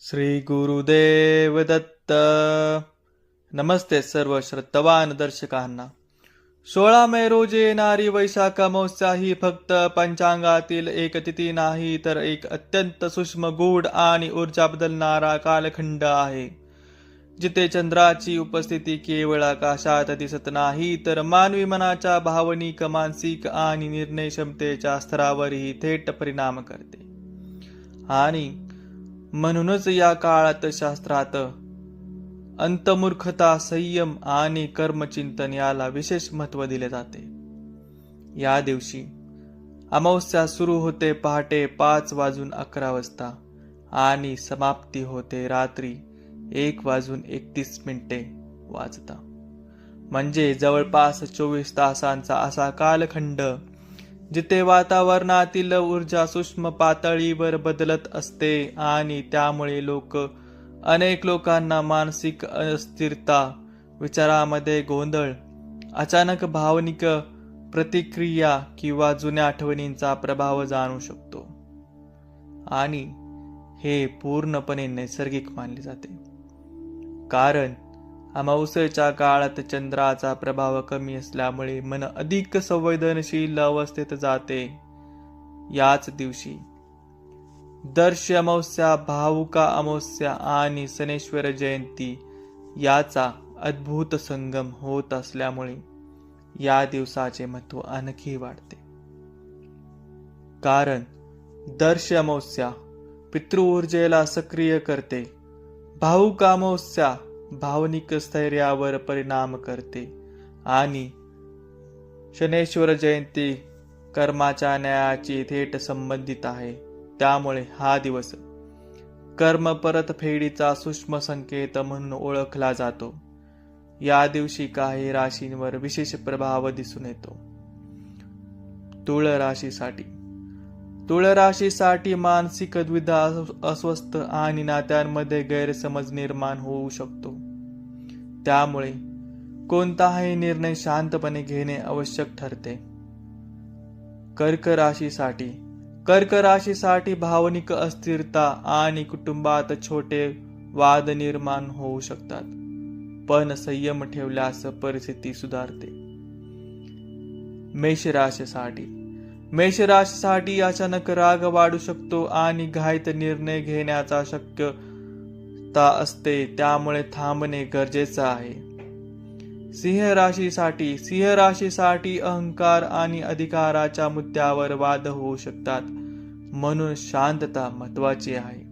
श्री गुरुदेव दत्त. नमस्ते सर्व श्रद्धावान दर्शकांना. 16 मे रोजी येणारी वैशाख अमावस्या ही फक्त पंचांगातील एक तिथी नाही, तर एक अत्यंत सूक्ष्म गूढ आणि ऊर्जा बदलणारा कालखंड आहे, जिथे चंद्राची उपस्थिती केवळ आकाशात दिसत नाही, तर मानवी मनाच्या भावनिक, मानसिक आणि निर्णय क्षमतेच्या स्तरावरही थेट परिणाम करते. आणि म्हणूनच या काळात शास्त्रात अंतर्मुखता, संयम आणि कर्मचिंतन याला विशेष महत्त्व दिले जाते. या दिवशी अमावस्या सुरू होते पहाटे 5:11 वाजता आणि समाप्ती होते रात्री 1:31 वाजता. म्हणजे जवळपास 24 तासांचा असा कालखंड, जिथे वातावरणातील ऊर्जा सूक्ष्म पातळीवर बदलत असते आणि त्यामुळे अनेक लोकांना मानसिक अस्थिरता, विचारामध्ये गोंधळ, अचानक भावनिक प्रतिक्रिया किंवा जुन्या आठवणींचा प्रभाव जाणू शकतो. आणि हे पूर्णपणे नैसर्गिक मानले जाते, कारण अमावस्येच्या काळात चंद्राचा प्रभाव कमी असल्यामुळे मन अधिक संवेदनशील अवस्थेत जाते. याच दिवशी दर्श अमावस्या, भावुका अमावस्या आणि शनैश्वर जयंती याचा अद्भुत संगम होत असल्यामुळे या दिवसाचे महत्त्व आणखी वाढते. कारण दर्श अमावस्या पितृऊर्जेला सक्रिय करते, भावुका अमावस्या भावनिक स्थैर्यावर परिणाम करते आणि शनैश्वर जयंती कर्माच्या न्यायाची थेट संबंधित आहे. त्यामुळे हा दिवस कर्म परतफेडीचा सूक्ष्म संकेत म्हणून ओळखला जातो. या दिवशी काही राशींवर विशेष प्रभाव दिसून येतो. तुळ राशीसाठी मानसिक द्विधा, अस्वस्थ आणि नात्यांमध्ये गैरसमज निर्माण होऊ शकतो. त्यामुळे कोणताही निर्णय शांतपणे घेणे आवश्यक ठरते. कर्क राशीसाठी भावनिक अस्थिरता आणि कुटुंबात छोटे वाद निर्माण होऊ शकतात, पण संयम ठेवल्यास परिस्थिती सुधारते. मेष राशीसाठी अचानक राग वाढू शकतो आणि घाईत निर्णय घेण्याचा शक्यता असते, त्यामुळे थांबणे गरजेचे आहे. सिंह राशीसाठी अहंकार आणि अधिकाराच्या मुद्द्यावर वाद होऊ शकतात, म्हणून शांतता महत्त्वाची आहे.